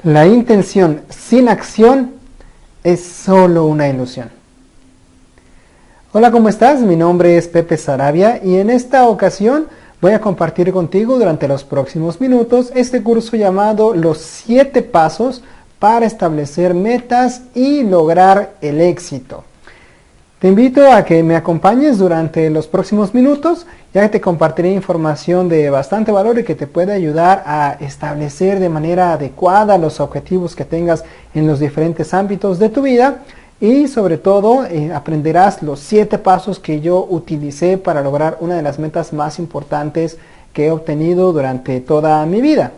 La intención sin acción es solo una ilusión. Hola, ¿cómo estás? Mi nombre es Pepe Sarabia y en esta ocasión voy a compartir contigo durante los próximos minutos este curso llamado Los 7 pasos para establecer metas y lograr el éxito. Te invito a que me acompañes durante los próximos minutos, ya que te compartiré información de bastante valor y que te puede ayudar a establecer de manera adecuada los objetivos que tengas en los diferentes ámbitos de tu vida y sobre todo aprenderás los 7 pasos que yo utilicé para lograr una de las metas más importantes que he obtenido durante toda mi vida.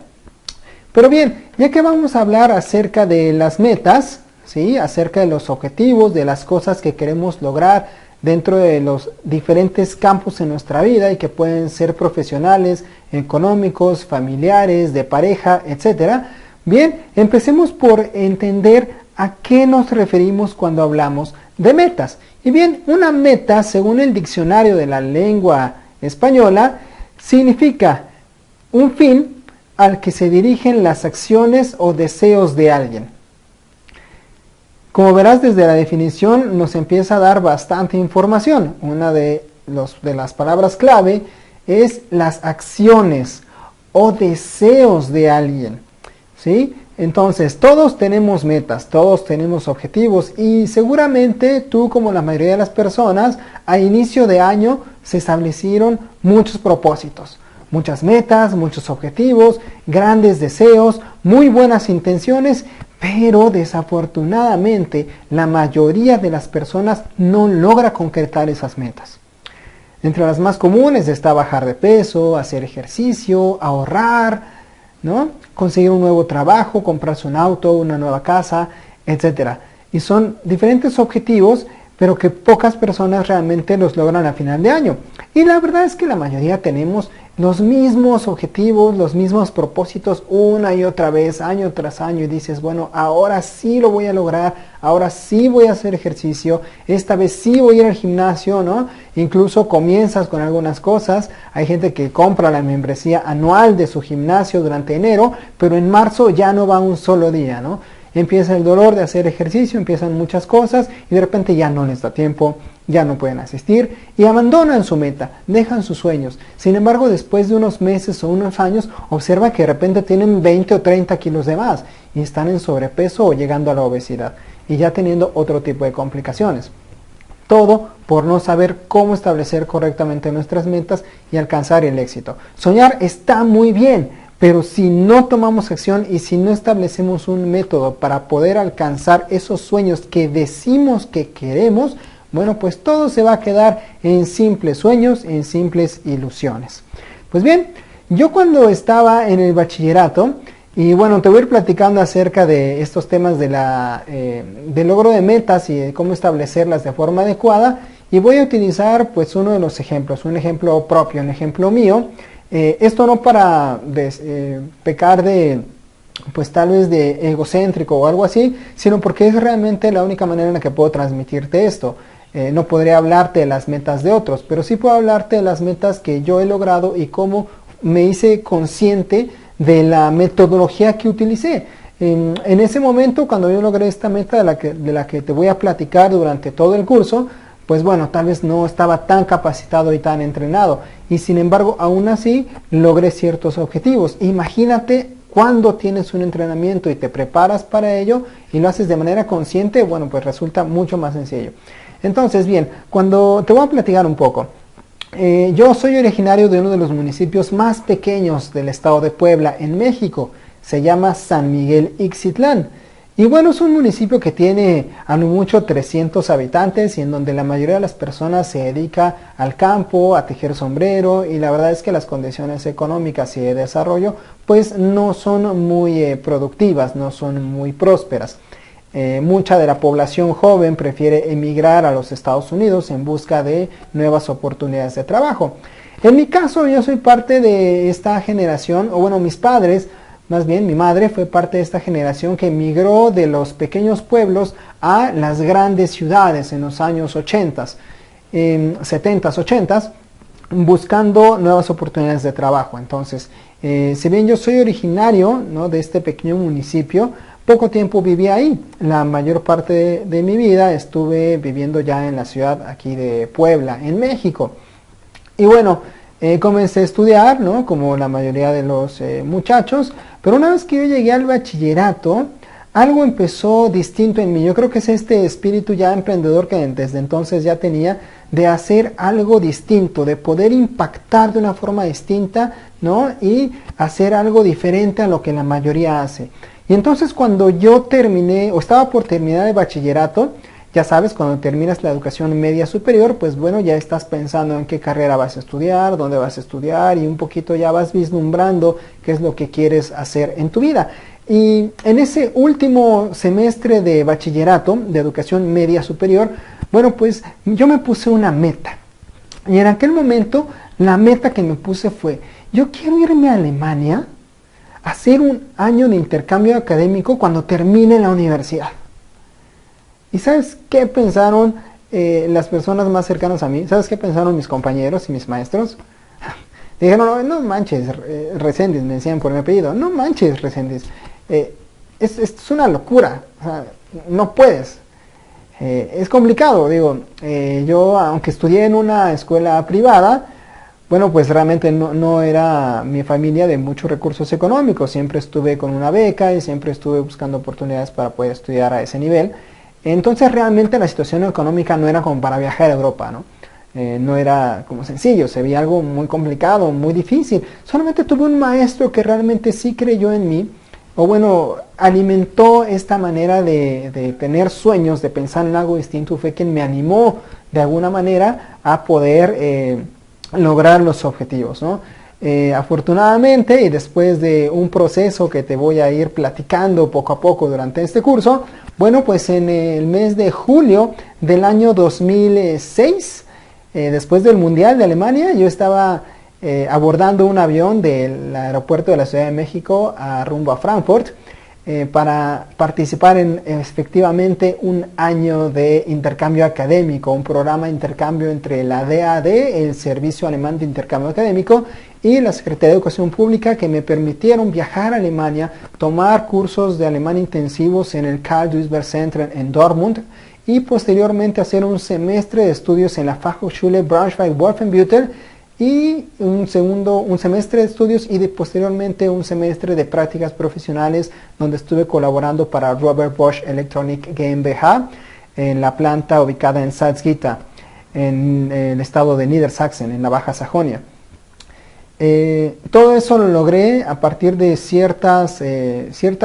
Pero bien, ya que vamos a hablar acerca de las metas, ¿sí? Acerca de los objetivos, de las cosas que queremos lograr dentro de los diferentes campos en nuestra vida y que pueden ser profesionales, económicos, familiares, de pareja, etc. Bien, empecemos por entender a qué nos referimos cuando hablamos de metas. Y bien, una meta, según el diccionario de la lengua española, significa un fin al que se dirigen las acciones o deseos de alguien. Como verás, desde la definición nos empieza a dar bastante información. Una de las palabras clave es las acciones o deseos de alguien, ¿sí? Entonces, todos tenemos metas, todos tenemos objetivos y seguramente tú, como la mayoría de las personas, a inicio de año se establecieron muchos propósitos. Muchas metas, muchos objetivos, grandes deseos, muy buenas intenciones, pero desafortunadamente la mayoría de las personas no logra concretar esas metas. Entre las más comunes está bajar de peso, hacer ejercicio, ahorrar, ¿no? Conseguir un nuevo trabajo, comprarse un auto, una nueva casa, etc. Y son diferentes objetivos, pero que pocas personas realmente los logran a final de año. Y la verdad es que la mayoría tenemos los mismos objetivos, los mismos propósitos una y otra vez, año tras año, y dices, bueno, ahora sí lo voy a lograr, ahora sí voy a hacer ejercicio, esta vez sí voy a ir al gimnasio, ¿no? Incluso comienzas con algunas cosas, hay gente que compra la membresía anual de su gimnasio durante enero, pero en marzo ya no va un solo día, ¿no? Empieza el dolor de hacer ejercicio, empiezan muchas cosas y de repente ya no les da tiempo, ya no pueden asistir y abandonan su meta, dejan sus sueños. Sin embargo, después de unos meses o unos años, observa que de repente tienen 20 o 30 kilos de más y están en sobrepeso o llegando a la obesidad y ya teniendo otro tipo de complicaciones. Todo por no saber cómo establecer correctamente nuestras metas y alcanzar el éxito. Soñar está muy bien, pero si no tomamos acción y si no establecemos un método para poder alcanzar esos sueños que decimos que queremos, bueno, pues todo se va a quedar en simples sueños, en simples ilusiones. Pues bien, yo cuando estaba en el bachillerato, y bueno, te voy a ir platicando acerca de estos temas de del logro de metas y de cómo establecerlas de forma adecuada, y voy a utilizar pues uno de los ejemplos, un ejemplo propio, un ejemplo mío. Esto no para pecar de, pues tal vez de egocéntrico o algo así, sino porque es realmente la única manera en la que puedo transmitirte esto. No podría hablarte de las metas de otros, pero sí puedo hablarte de las metas que yo he logrado y cómo me hice consciente de la metodología que utilicé. En ese momento, cuando yo logré esta meta de la que te voy a platicar durante todo el curso, pues bueno, tal vez no estaba tan capacitado y tan entrenado. Y sin embargo, aún así, logré ciertos objetivos. Imagínate cuando tienes un entrenamiento y te preparas para ello y lo haces de manera consciente, bueno, pues resulta mucho más sencillo. Entonces, bien, cuando te voy a platicar un poco. Yo soy originario de uno de los municipios más pequeños del estado de Puebla, en México. Se llama San Miguel Ixtitlán. Y bueno, es un municipio que tiene a lo mucho 300 habitantes y en donde la mayoría de las personas se dedica al campo, a tejer sombrero, y la verdad es que las condiciones económicas y de desarrollo pues no son muy productivas, no son muy prósperas. Mucha de la población joven prefiere emigrar a los Estados Unidos en busca de nuevas oportunidades de trabajo. En mi caso, yo soy parte de esta generación, o bueno, mis padres, más bien mi madre fue parte de esta generación que emigró de los pequeños pueblos a las grandes ciudades en los años 80s, 70s, 80s, buscando nuevas oportunidades de trabajo. Entonces, Si bien yo soy originario, ¿no?, de este pequeño municipio, poco tiempo viví ahí. La mayor parte de mi vida estuve viviendo ya en la ciudad aquí de Puebla, en México. Y bueno, comencé a estudiar, ¿no?, como la mayoría de los muchachos, pero una vez que yo llegué al bachillerato, algo empezó distinto en mí. Yo creo que es este espíritu ya emprendedor que desde entonces ya tenía, de hacer algo distinto, de poder impactar de una forma distinta, ¿no?, y hacer algo diferente a lo que la mayoría hace. Y entonces cuando yo terminé, o estaba por terminar el bachillerato, ya sabes, cuando terminas la educación media superior, pues bueno, ya estás pensando en qué carrera vas a estudiar, dónde vas a estudiar, y un poquito ya vas vislumbrando qué es lo que quieres hacer en tu vida. Y en ese último semestre de bachillerato, de educación media superior, bueno, pues yo me puse una meta. Y en aquel momento, la meta que me puse fue, yo quiero irme a Alemania a hacer un año de intercambio académico cuando termine la universidad. ¿Y sabes qué pensaron las personas más cercanas a mí? ¿Sabes qué pensaron mis compañeros y mis maestros? Dijeron, no, no manches, Reséndiz, me decían por mi apellido, no manches, Reséndiz, es una locura, o sea, no puedes. Es complicado, digo, yo aunque estudié en una escuela privada, bueno, pues realmente no era mi familia de muchos recursos económicos, siempre estuve con una beca y siempre estuve buscando oportunidades para poder estudiar a ese nivel. Entonces realmente la situación económica no era como para viajar a Europa, ¿no? No era como sencillo, se veía algo muy complicado, muy difícil. Solamente tuve un maestro que realmente sí creyó en mí, o bueno, alimentó esta manera de tener sueños, de pensar en algo distinto, fue quien me animó de alguna manera a poder lograr los objetivos, ¿no? Afortunadamente, y después de un proceso que te voy a ir platicando poco a poco durante este curso, bueno, pues en el mes de julio del año 2006, después del Mundial de Alemania, yo estaba abordando un avión del aeropuerto de la Ciudad de México rumbo a Frankfurt para participar en efectivamente un año de intercambio académico, un programa de intercambio entre la DAAD, el Servicio Alemán de Intercambio Académico, y la Secretaría de Educación Pública, que me permitieron viajar a Alemania, tomar cursos de alemán intensivos en el Karl Duisberg Center en Dortmund y posteriormente hacer un semestre de estudios en la Fachhochschule Braunschweig-Wolfenbüttel y un semestre de estudios y posteriormente un semestre de prácticas profesionales donde estuve colaborando para Robert Bosch Electronic GmbH en la planta ubicada en Salzgitter, en el estado de Niedersachsen, en la Baja Sajonia. Todo eso lo logré a partir de ciertas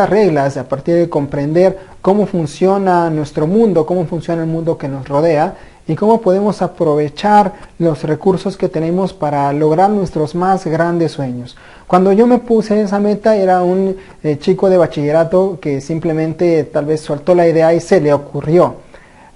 reglas, a partir de comprender cómo funciona nuestro mundo, cómo funciona el mundo que nos rodea y cómo podemos aprovechar los recursos que tenemos para lograr nuestros más grandes sueños. Cuando yo me puse esa meta era un chico de bachillerato que simplemente tal vez soltó la idea y se le ocurrió.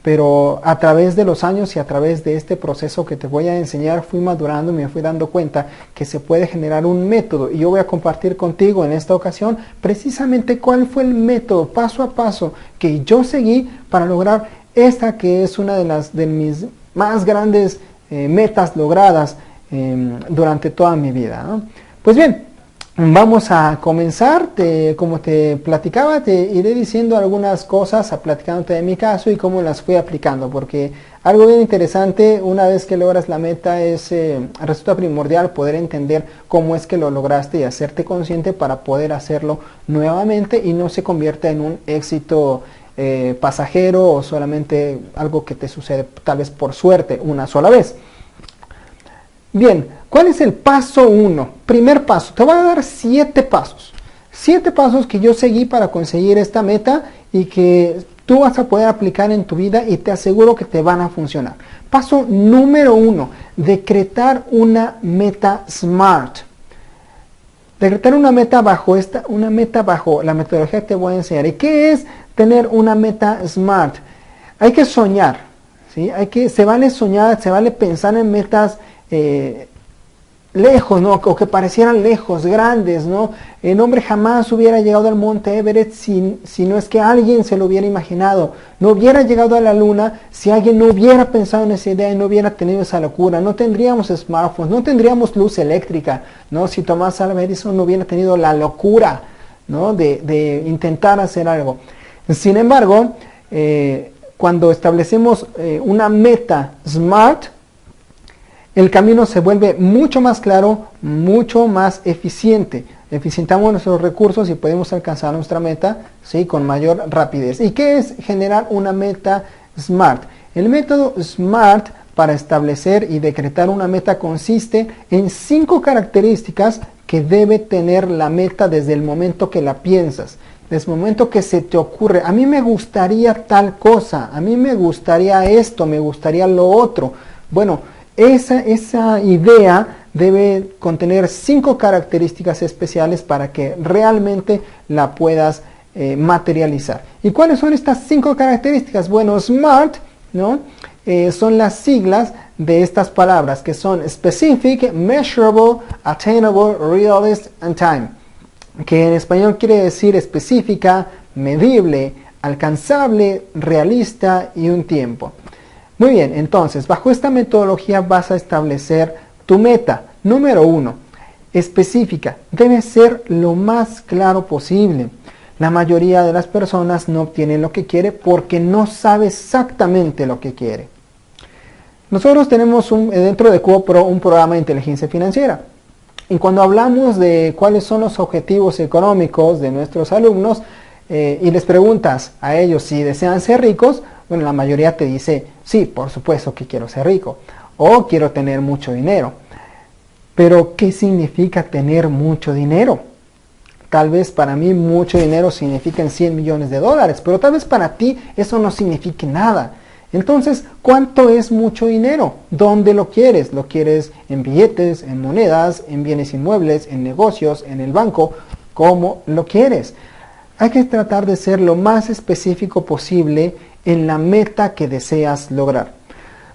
Pero a través de los años y a través de este proceso que te voy a enseñar, fui madurando y me fui dando cuenta que se puede generar un método. Y yo voy a compartir contigo en esta ocasión precisamente cuál fue el método paso a paso que yo seguí para lograr esta que es una de mis más grandes metas logradas durante toda mi vida, ¿no? Pues bien, vamos a comenzar. Como te platicaba, te iré diciendo algunas cosas, platicándote de mi caso y cómo las fui aplicando, porque algo bien interesante una vez que logras la meta resulta primordial poder entender cómo es que lo lograste y hacerte consciente para poder hacerlo nuevamente y no se convierta en un éxito pasajero o solamente algo que te sucede tal vez por suerte una sola vez. Bien, ¿cuál es el paso 1? Primer paso, te voy a dar 7 pasos. 7 pasos que yo seguí para conseguir esta meta y que tú vas a poder aplicar en tu vida y te aseguro que te van a funcionar. Paso número 1, decretar una meta SMART. Decretar una meta bajo la metodología que te voy a enseñar. ¿Y qué es tener una meta SMART? Hay que soñar, ¿sí? Se vale soñar, se vale pensar en metas lejos, ¿no? O que parecieran lejos, grandes, ¿no? El hombre jamás hubiera llegado al monte Everest si no es que alguien se lo hubiera imaginado. No hubiera llegado a la luna si alguien no hubiera pensado en esa idea y no hubiera tenido esa locura. No tendríamos smartphones, no tendríamos luz eléctrica, ¿no? Si Thomas Alva Edison no hubiera tenido la locura, ¿no? de intentar hacer algo. Sin embargo, cuando establecemos una meta SMART, el camino se vuelve mucho más claro, mucho más eficiente. Eficientamos nuestros recursos y podemos alcanzar nuestra meta, ¿sí?, con mayor rapidez. ¿Y qué es generar una meta SMART? El método SMART para establecer y decretar una meta consiste en 5 características que debe tener la meta desde el momento que la piensas. Desde el momento que se te ocurre, a mí me gustaría tal cosa, a mí me gustaría esto, me gustaría lo otro. Bueno, esa idea debe contener 5 características especiales para que realmente la puedas materializar. ¿Y cuáles son estas 5 características? Bueno, SMART, ¿no? Son las siglas de estas palabras que son Specific, Measurable, Attainable, Realist and Time, que en español quiere decir específica, medible, alcanzable, realista y un tiempo. Muy bien, entonces, bajo esta metodología vas a establecer tu meta. Número 1, específica. Debe ser lo más claro posible. La mayoría de las personas no obtienen lo que quiere porque no sabe exactamente lo que quiere. Nosotros tenemos dentro de QuoPro un programa de inteligencia financiera. Y cuando hablamos de cuáles son los objetivos económicos de nuestros alumnos y les preguntas a ellos si desean ser ricos, bueno, la mayoría te dice, sí, por supuesto que quiero ser rico o quiero tener mucho dinero. Pero, ¿qué significa tener mucho dinero? Tal vez para mí mucho dinero significa 100 millones de dólares, pero tal vez para ti eso no signifique nada. Entonces, ¿cuánto es mucho dinero? ¿Dónde lo quieres? ¿Lo quieres en billetes, en monedas, en bienes inmuebles, en negocios, en el banco? ¿Cómo lo quieres? Hay que tratar de ser lo más específico posible en la meta que deseas lograr.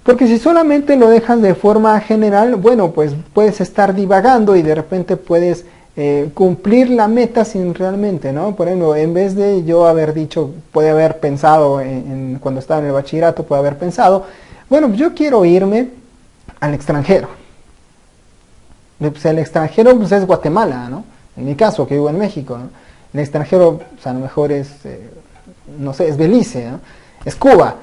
Porque si solamente lo dejas de forma general, bueno, pues puedes estar divagando y de repente puedes cumplir la meta sin realmente, ¿no? Por ejemplo, en vez de yo haber dicho, puede haber pensado cuando estaba en el bachillerato, puede haber pensado, bueno, yo quiero irme al extranjero. Pues el extranjero pues, es Guatemala, ¿no? En mi caso, que vivo en México, ¿no? El extranjero, pues, a lo mejor es, no sé, es Belice, ¿no? Es Cuba.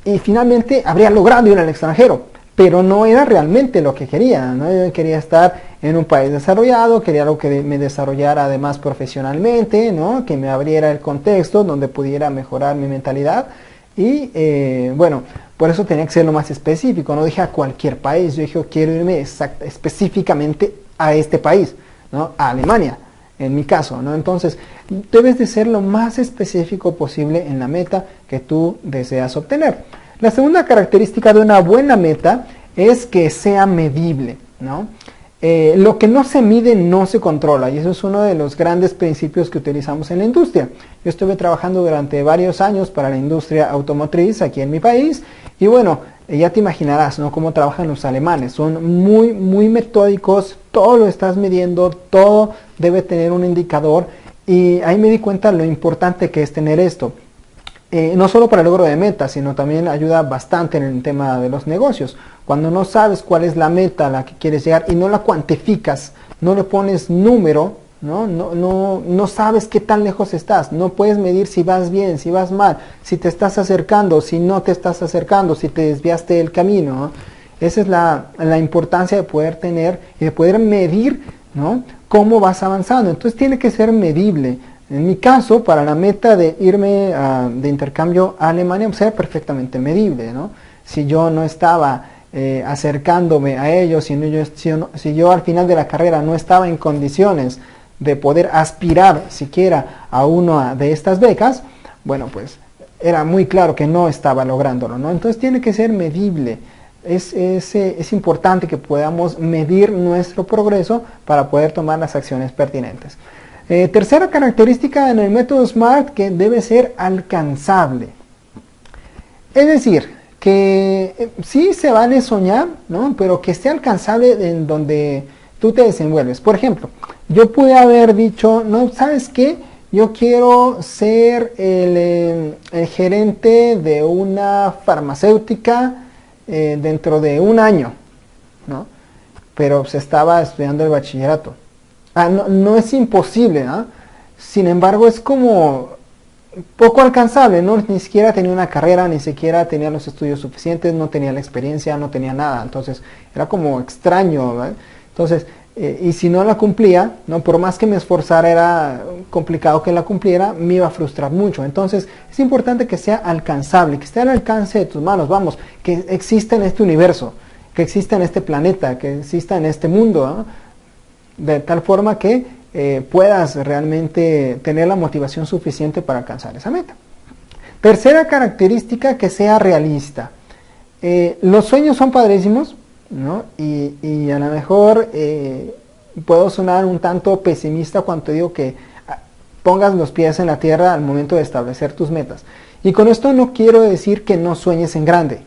Y finalmente habría logrado ir al extranjero, pero no era realmente lo que quería, ¿no? Yo quería estar en un país desarrollado, quería algo que me desarrollara además profesionalmente, ¿no? Que me abriera el contexto donde pudiera mejorar mi mentalidad y bueno, por eso tenía que ser lo más específico, no dije a cualquier país, yo dije quiero irme específicamente a este país, ¿no? A Alemania, en mi caso, ¿no? Entonces, debes de ser lo más específico posible en la meta que tú deseas obtener. La segunda característica de una buena meta es que sea medible, ¿no? Lo que no se mide no se controla y eso es uno de los grandes principios que utilizamos en la industria. Yo estuve trabajando durante varios años para la industria automotriz aquí en mi país y bueno, ya te imaginarás, ¿no?, cómo trabajan los alemanes. Son muy, muy metódicos, todo lo estás midiendo, todo debe tener un indicador y ahí me di cuenta lo importante que es tener esto. No solo para el logro de metas, sino también ayuda bastante en el tema de los negocios. Cuando no sabes cuál es la meta a la que quieres llegar y no la cuantificas, no le pones número, no sabes qué tan lejos estás, no puedes medir si vas bien, si vas mal, si te estás acercando, si no te estás acercando, si te desviaste del camino, ¿no? Esa es la importancia de poder tener y de poder medir, ¿no?, cómo vas avanzando. Entonces tiene que ser medible. En mi caso, para la meta de irme de intercambio a Alemania, pues era perfectamente medible, ¿no? Si yo no estaba acercándome a ellos, si yo al final de la carrera no estaba en condiciones de poder aspirar siquiera a una de estas becas, bueno, pues era muy claro que no estaba lográndolo, ¿no? Entonces tiene que ser medible. Es importante que podamos medir nuestro progreso para poder tomar las acciones pertinentes. Tercera característica en el método SMART, que debe ser alcanzable. Es decir, que sí se vale soñar, ¿no? Pero que esté alcanzable en donde tú te desenvuelves. Por ejemplo, yo pude haber dicho, no, ¿sabes qué? Yo quiero ser el gerente de una farmacéutica dentro de un año, ¿no? Pero se estaba estudiando el bachillerato. No, no es imposible, ¿no? Sin embargo, es como poco alcanzable, ¿no? Ni siquiera tenía una carrera, ni siquiera tenía los estudios suficientes, no tenía la experiencia, no tenía nada. Entonces, era como extraño, ¿verdad? Entonces, y si no la cumplía, ¿no? Por más que me esforzara, era complicado que la cumpliera, me iba a frustrar mucho. Entonces, es importante que sea alcanzable, que esté al alcance de tus manos, vamos, que exista en este universo, que exista en este planeta, que exista en este mundo, ¿no? De tal forma que puedas realmente tener la motivación suficiente para alcanzar esa meta. Tercera característica, que sea realista. Los sueños son padrísimos, ¿no? Y a lo mejor puedo sonar un tanto pesimista cuando te digo que pongas los pies en la tierra al momento de establecer tus metas. Y con esto no quiero decir que no sueñes en grande,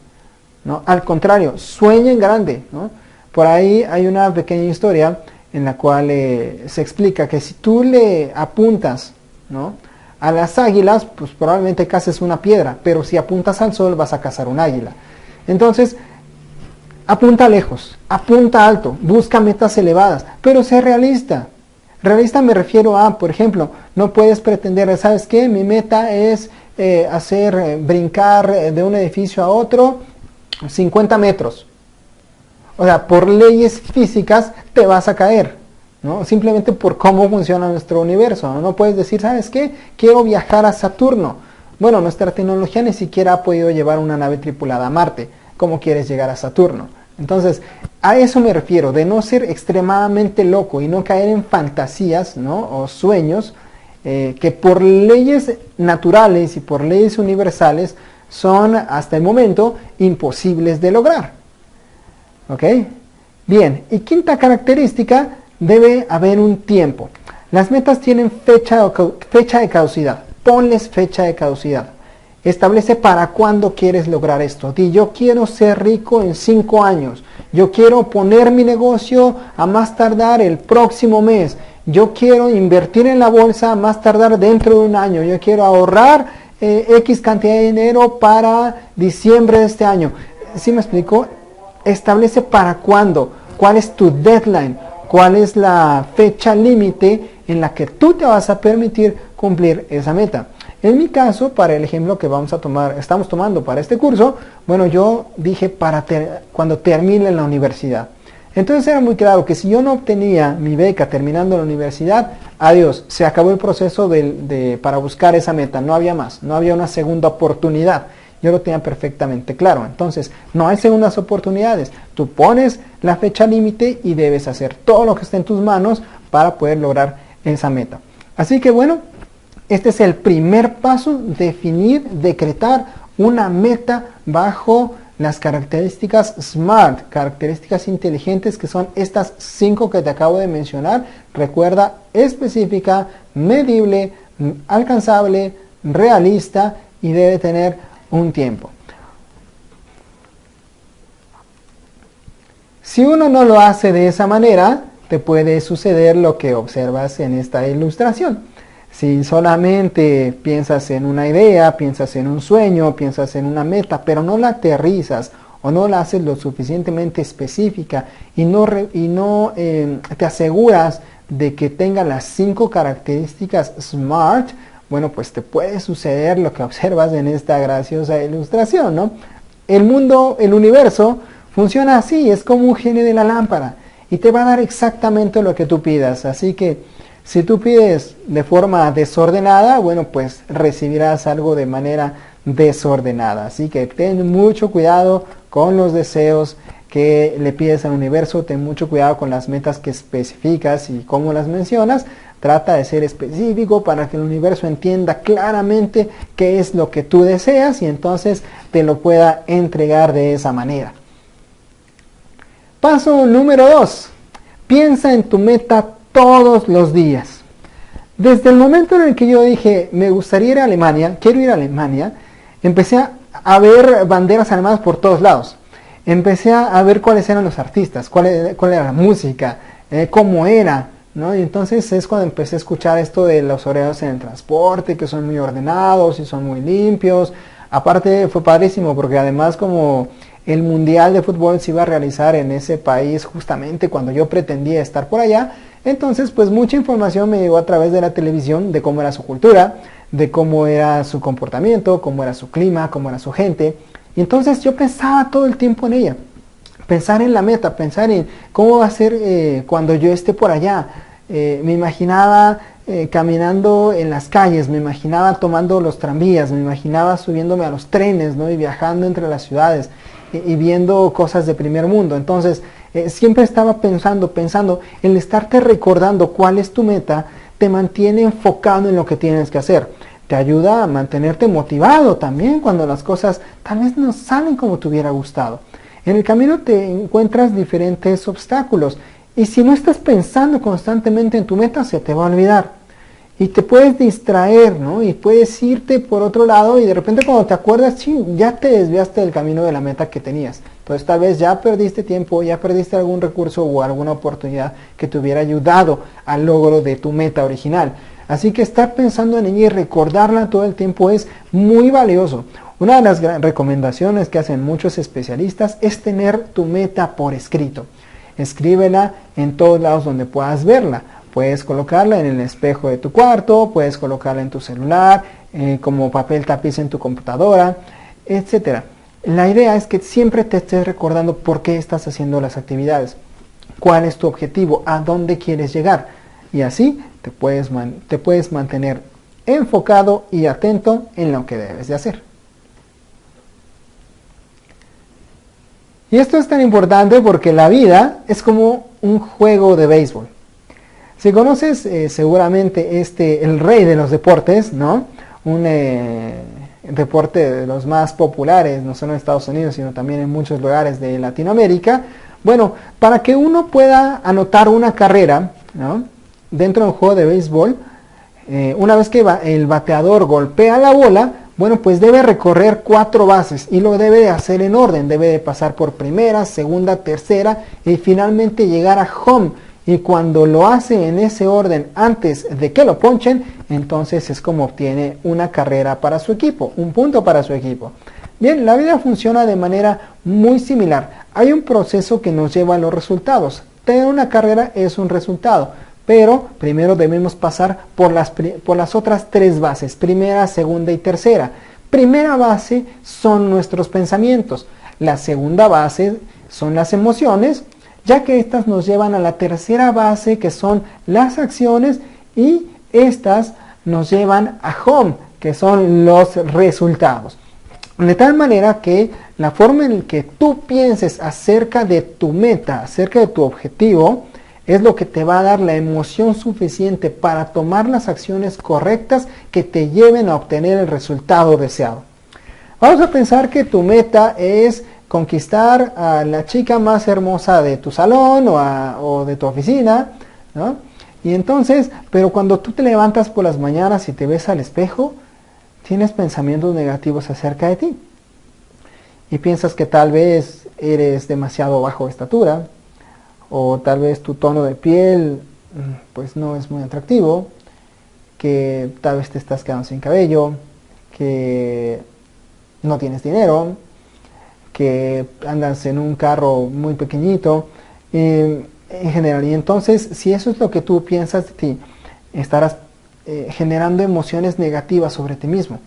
¿no? Al contrario, sueña en grande, ¿no? Por ahí hay una pequeña historia en la cual se explica que si tú le apuntas, ¿no?, a las águilas, pues probablemente caces una piedra, pero si apuntas al sol vas a cazar un águila. Entonces, apunta lejos, apunta alto, busca metas elevadas, pero sé realista. Realista me refiero a, por ejemplo, no puedes pretender, ¿sabes qué? Mi meta es brincar de un edificio a otro 50 metros. O sea, por leyes físicas te vas a caer, ¿no? Simplemente por cómo funciona nuestro universo. No puedes decir, ¿sabes qué? Quiero viajar a Saturno. Bueno, nuestra tecnología ni siquiera ha podido llevar una nave tripulada a Marte. ¿Cómo quieres llegar a Saturno? Entonces, a eso me refiero, de no ser extremadamente loco y no caer en fantasías, ¿no?, o sueños que por leyes naturales y por leyes universales son hasta el momento imposibles de lograr. ¿Ok? Bien, y quinta característica, debe haber un tiempo. Las metas tienen fecha de caducidad. Ponles fecha de caducidad. Establece para cuándo quieres lograr esto. Di, yo quiero ser rico en 5 años. Yo quiero poner mi negocio a más tardar el próximo mes. Yo quiero invertir en la bolsa a más tardar dentro de un año. Yo quiero ahorrar X cantidad de dinero para diciembre de este año. ¿Sí me explico? Establece para cuándo, cuál es tu deadline, cuál es la fecha límite en la que tú te vas a permitir cumplir esa meta. En mi caso, para el ejemplo que estamos tomando para este curso, bueno, yo dije cuando termine la universidad. Entonces era muy claro que si yo no obtenía mi beca terminando la universidad, adiós, se acabó el proceso para buscar esa meta, no había más, no había una segunda oportunidad. Yo lo tenía perfectamente claro. Entonces, no hay segundas oportunidades. Tú pones la fecha límite y debes hacer todo lo que esté en tus manos para poder lograr esa meta. Así que bueno, este es el primer paso, decretar una meta bajo las características SMART, características inteligentes, que son estas 5 que te acabo de mencionar. Recuerda, específica, medible, alcanzable, realista y debe tener un tiempo. Si uno no lo hace de esa manera, te puede suceder lo que observas en esta ilustración. Si solamente piensas en una idea, piensas en un sueño, piensas en una meta, pero no la aterrizas o no la haces lo suficientemente específica y no te aseguras de que tenga las 5 características SMART, bueno, pues te puede suceder lo que observas en esta graciosa ilustración, ¿no? El mundo, el universo, funciona así, es como un genio de la lámpara y te va a dar exactamente lo que tú pidas. Así que si tú pides de forma desordenada, bueno, pues recibirás algo de manera desordenada. Así que ten mucho cuidado con los deseos que le pides al universo, ten mucho cuidado con las metas que especificas y cómo las mencionas. Trata de ser específico para que el universo entienda claramente qué es lo que tú deseas y entonces te lo pueda entregar de esa manera. Paso número 2. Piensa en tu meta todos los días. Desde el momento en el que yo dije, me gustaría ir a Alemania, quiero ir a Alemania, empecé a ver banderas alemanas por todos lados. Empecé a ver cuáles eran los artistas, cuál era la música, cómo era, ¿no? Y entonces es cuando empecé a escuchar esto de los horarios en el transporte, que son muy ordenados y son muy limpios. Aparte fue padrísimo porque además como el mundial de fútbol se iba a realizar en ese país justamente cuando yo pretendía estar por allá, entonces pues mucha información me llegó a través de la televisión de cómo era su cultura, de cómo era su comportamiento, cómo era su clima, cómo era su gente. Y entonces yo pensaba todo el tiempo en ella, pensar en la meta, pensar en cómo va a ser cuando yo esté por allá. Me imaginaba caminando en las calles, me imaginaba tomando los tranvías, me imaginaba subiéndome a los trenes, ¿no? Y viajando entre las ciudades y viendo cosas de primer mundo. Entonces siempre estaba pensando, el estarte recordando cuál es tu meta, te mantiene enfocado en lo que tienes que hacer. Te ayuda a mantenerte motivado también cuando las cosas tal vez no salen como te hubiera gustado. En el camino te encuentras diferentes obstáculos y si no estás pensando constantemente en tu meta se te va a olvidar y te puedes distraer, ¿no? Y puedes irte por otro lado y de repente cuando te acuerdas, sí, ya te desviaste del camino de la meta que tenías. Entonces tal vez ya perdiste tiempo, ya perdiste algún recurso o alguna oportunidad que te hubiera ayudado al logro de tu meta original. Así que estar pensando en ella y recordarla todo el tiempo es muy valioso. Una de las recomendaciones que hacen muchos especialistas es tener tu meta por escrito. Escríbela en todos lados donde puedas verla. Puedes colocarla en el espejo de tu cuarto, puedes colocarla en tu celular, como papel tapiz en tu computadora, etc. La idea es que siempre te estés recordando por qué estás haciendo las actividades, cuál es tu objetivo, a dónde quieres llegar. Y así te puedes mantener enfocado y atento en lo que debes de hacer. Y esto es tan importante porque la vida es como un juego de béisbol. Si conoces seguramente el rey de los deportes, ¿no? Un deporte de los más populares, no solo en Estados Unidos, sino también en muchos lugares de Latinoamérica. Bueno, para que uno pueda anotar una carrera, ¿no? Dentro de un juego de béisbol, una vez que el bateador golpea la bola, bueno, pues debe recorrer 4 bases y lo debe de hacer en orden, debe de pasar por primera, segunda, tercera y finalmente llegar a home. Y cuando lo hace en ese orden antes de que lo ponchen, entonces es como obtiene una carrera para su equipo, un punto para su equipo. Bien, la vida funciona de manera muy similar. Hay un proceso que nos lleva a los resultados. Tener una carrera es un resultado. Pero primero debemos pasar por las otras 3 bases, primera, segunda y tercera. Primera base son nuestros pensamientos, la segunda base son las emociones, ya que estas nos llevan a la tercera base que son las acciones y estas nos llevan a home, que son los resultados. De tal manera que la forma en que tú pienses acerca de tu meta, acerca de tu objetivo, es lo que te va a dar la emoción suficiente para tomar las acciones correctas que te lleven a obtener el resultado deseado. Vamos a pensar que tu meta es conquistar a la chica más hermosa de tu salón o de tu oficina, ¿no? Y entonces, pero cuando tú te levantas por las mañanas y te ves al espejo, tienes pensamientos negativos acerca de ti. Y piensas que tal vez eres demasiado bajo de estatura, o tal vez tu tono de piel pues no es muy atractivo, que tal vez te estás quedando sin cabello, que no tienes dinero, que andas en un carro muy pequeñito, en general. Y entonces, si eso es lo que tú piensas de ti, estarás generando emociones negativas sobre ti mismo.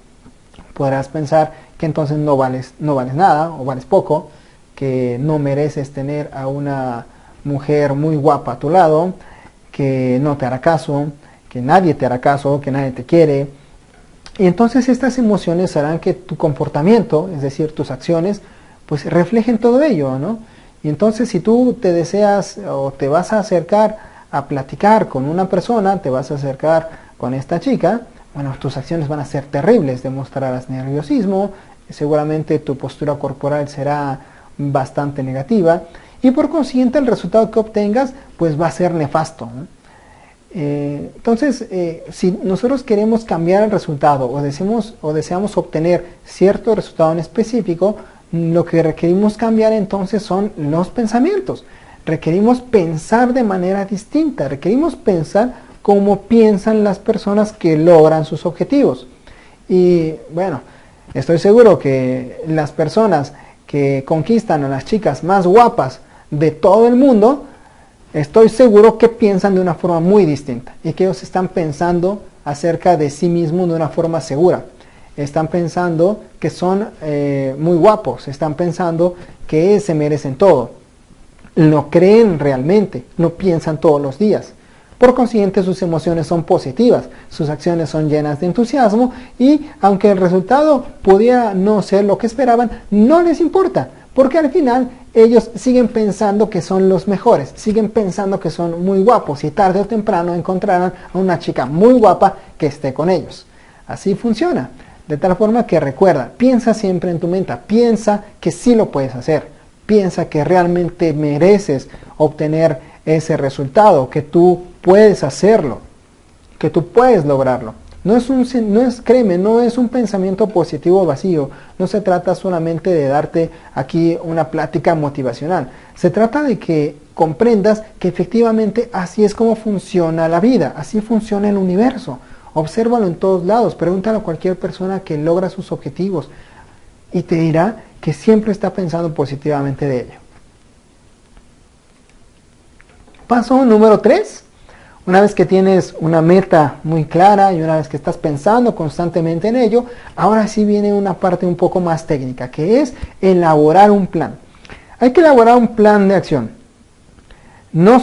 Podrás pensar que entonces no vales nada o vales poco, que no mereces tener a una mujer muy guapa a tu lado, que no te hará caso, que nadie te hará caso, que nadie te quiere. Y entonces estas emociones harán que tu comportamiento, es decir, tus acciones, pues reflejen todo ello, ¿no? Y entonces si tú te deseas o te vas a acercar a platicar con una persona, te vas a acercar con esta chica, bueno, tus acciones van a ser terribles, demostrarás nerviosismo, seguramente tu postura corporal será bastante negativa, y por consiguiente el resultado que obtengas pues va a ser nefasto, ¿no? Entonces, si nosotros queremos cambiar el resultado o deseamos obtener cierto resultado en específico, lo que requerimos cambiar entonces son los pensamientos. Requerimos pensar de manera distinta, requerimos pensar como piensan las personas que logran sus objetivos. Y bueno, estoy seguro que las personas que conquistan a las chicas más guapas de todo el mundo, estoy seguro que piensan de una forma muy distinta y que ellos están pensando acerca de sí mismos de una forma segura. Están pensando que son muy guapos, están pensando que se merecen todo. Lo creen realmente, lo piensan todos los días. Por consiguiente, sus emociones son positivas, sus acciones son llenas de entusiasmo y aunque el resultado pudiera no ser lo que esperaban, no les importa, porque al final ellos siguen pensando que son los mejores, siguen pensando que son muy guapos y tarde o temprano encontrarán a una chica muy guapa que esté con ellos. Así funciona, de tal forma que recuerda, piensa siempre en tu mente, piensa que sí lo puedes hacer, piensa que realmente mereces obtener ese resultado, que tú puedes hacerlo, que tú puedes lograrlo. Créeme, no es un pensamiento positivo vacío, no se trata solamente de darte aquí una plática motivacional, se trata de que comprendas que efectivamente así es como funciona la vida, así funciona el universo. Obsérvalo en todos lados, pregúntale a cualquier persona que logra sus objetivos y te dirá que siempre está pensando positivamente de ello. Paso número 3. Una vez que tienes una meta muy clara y una vez que estás pensando constantemente en ello, ahora sí viene una parte un poco más técnica, que es elaborar un plan. Hay que elaborar un plan de acción. No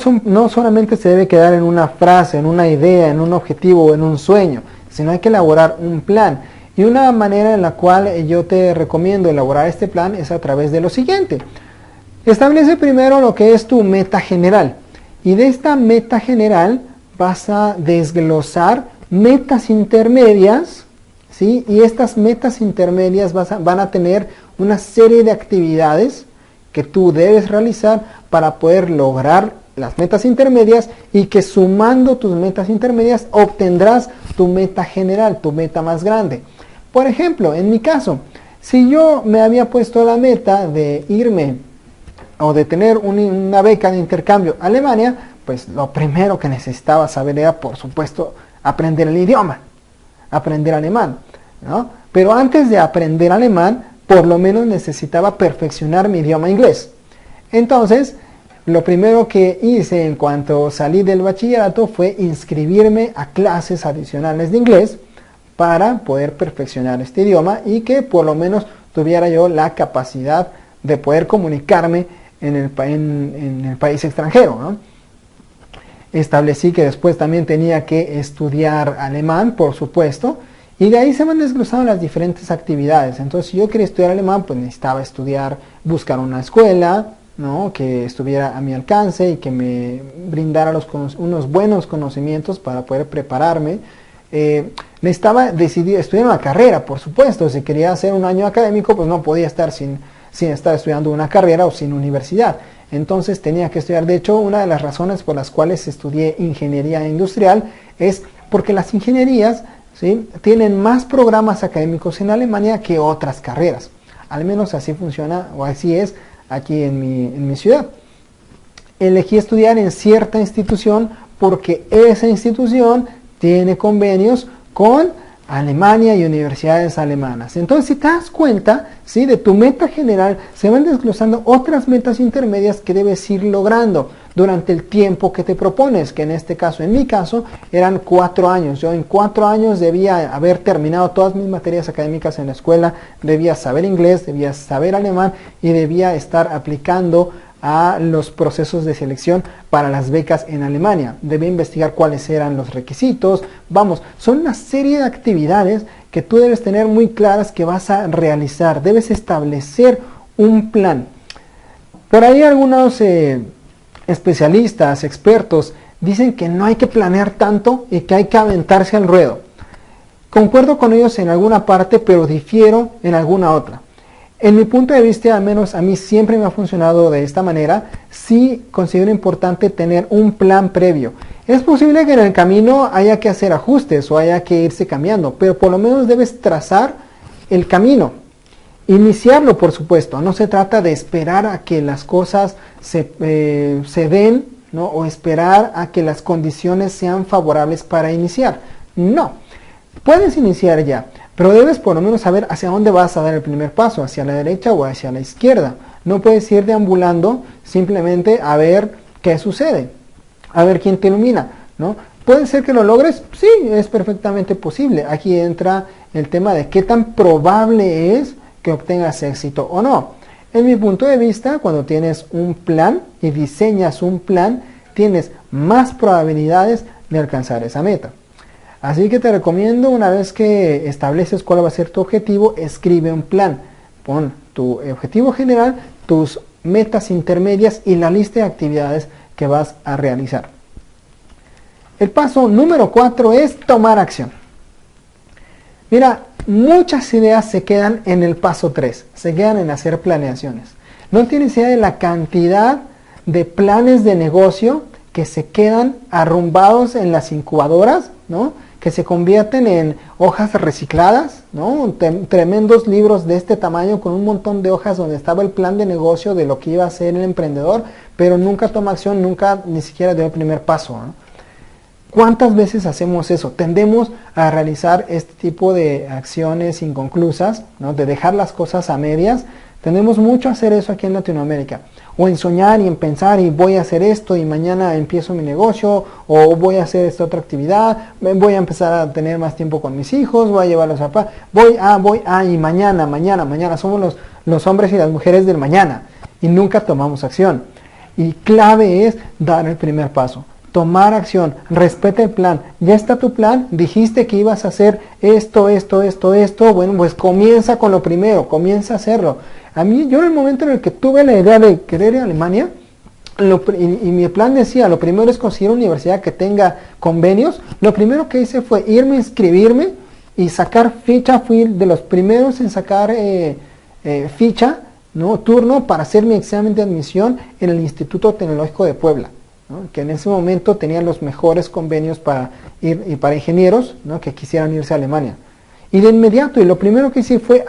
solamente se debe quedar en una frase, en una idea, en un objetivo o en un sueño, sino hay que elaborar un plan. Y una manera en la cual yo te recomiendo elaborar este plan es a través de lo siguiente. Establece primero lo que es tu meta general. Y de esta meta general vas a desglosar metas intermedias, ¿sí? Y estas metas intermedias van a tener una serie de actividades que tú debes realizar para poder lograr las metas intermedias y que sumando tus metas intermedias obtendrás tu meta general, tu meta más grande. Por ejemplo, en mi caso, si yo me había puesto la meta de irme o de tener una beca de intercambio a Alemania, pues lo primero que necesitaba saber era, por supuesto, aprender el idioma, aprender alemán, ¿no? Pero antes de aprender alemán, por lo menos necesitaba perfeccionar mi idioma inglés. Entonces, lo primero que hice en cuanto salí del bachillerato fue inscribirme a clases adicionales de inglés para poder perfeccionar este idioma y que por lo menos tuviera yo la capacidad de poder comunicarme en el país extranjero, ¿no? Establecí que después también tenía que estudiar alemán, por supuesto, y de ahí se van desglosando las diferentes actividades. Entonces, si yo quería estudiar alemán, pues necesitaba buscar una escuela, ¿no? Que estuviera a mi alcance y que me brindara unos buenos conocimientos para poder prepararme. Necesitaba decidir estudiar una carrera, por supuesto. Si quería hacer un año académico, pues no podía estar sin estar estudiando una carrera o sin universidad. Entonces tenía que estudiar. De hecho, una de las razones por las cuales estudié ingeniería industrial es porque las ingenierías, ¿sí?, tienen más programas académicos en Alemania que otras carreras. Al menos así funciona o así es aquí en mi ciudad. Elegí estudiar en cierta institución porque esa institución tiene convenios con Alemania y universidades alemanas. Entonces, si te das cuenta, ¿sí?, de tu meta general, se van desglosando otras metas intermedias que debes ir logrando durante el tiempo que te propones, que en este caso, en mi caso, eran 4 años. Yo en 4 años debía haber terminado todas mis materias académicas en la escuela, debía saber inglés, debía saber alemán y debía estar aplicando a los procesos de selección para las becas en Alemania. Debía investigar cuáles eran los requisitos. Vamos, son una serie de actividades que tú debes tener muy claras que vas a realizar. Debes establecer un plan. Por ahí algunos especialistas, expertos, dicen que no hay que planear tanto y que hay que aventarse al ruedo. Concuerdo con ellos en alguna parte, pero difiero en alguna otra. En mi punto de vista, al menos a mí siempre me ha funcionado de esta manera. Sí considero importante tener un plan previo. Es posible que en el camino haya que hacer ajustes o haya que irse cambiando, pero por lo menos debes trazar el camino. Iniciarlo, por supuesto. No se trata de esperar a que las cosas se den, ¿no? O esperar a que las condiciones sean favorables para iniciar. No. Puedes iniciar ya, pero debes por lo menos saber hacia dónde vas a dar el primer paso, hacia la derecha o hacia la izquierda. No puedes ir deambulando simplemente a ver qué sucede, a ver quién te ilumina, ¿no? ¿Puede ser que lo logres? Sí, es perfectamente posible. Aquí entra el tema de qué tan probable es que obtengas éxito o no. En mi punto de vista, cuando tienes un plan y diseñas un plan, tienes más probabilidades de alcanzar esa meta. Así que te recomiendo, una vez que estableces cuál va a ser tu objetivo, escribe un plan. Pon tu objetivo general, tus metas intermedias y la lista de actividades que vas a realizar. El paso número 4 es tomar acción. Mira, muchas ideas se quedan en el paso 3, se quedan en hacer planeaciones. No tienes idea de la cantidad de planes de negocio que se quedan arrumbados en las incubadoras, ¿no? Que se convierten en hojas recicladas, ¿no? Tremendos libros de este tamaño con un montón de hojas donde estaba el plan de negocio de lo que iba a hacer el emprendedor, pero nunca toma acción, nunca ni siquiera dio el primer paso, ¿no? ¿Cuántas veces hacemos eso? Tendemos a realizar este tipo de acciones inconclusas, ¿no? De dejar las cosas a medias. Tendemos mucho a hacer eso aquí en Latinoamérica. O en soñar y en pensar y voy a hacer esto y mañana empiezo mi negocio, o voy a hacer esta otra actividad, voy a empezar a tener más tiempo con mis hijos, voy a llevarlos a paz, y mañana. Somos los hombres y las mujeres del mañana y nunca tomamos acción. Y clave es dar el primer paso. Tomar acción, respeta el plan. Ya está tu plan, dijiste que ibas a hacer esto. Bueno, pues comienza con lo primero, comienza a hacerlo. Yo en el momento en el que tuve la idea de querer ir a Alemania, y mi plan decía, lo primero es conseguir una universidad que tenga convenios. Lo primero que hice fue irme a inscribirme y sacar ficha. Fui de los primeros en sacar ficha, ¿no? Turno para hacer mi examen de admisión en el Instituto Tecnológico de Puebla, ¿no? Que en ese momento tenía los mejores convenios para ir y para ingenieros, ¿no? Que quisieran irse a Alemania. Y de inmediato, y lo primero que hice fue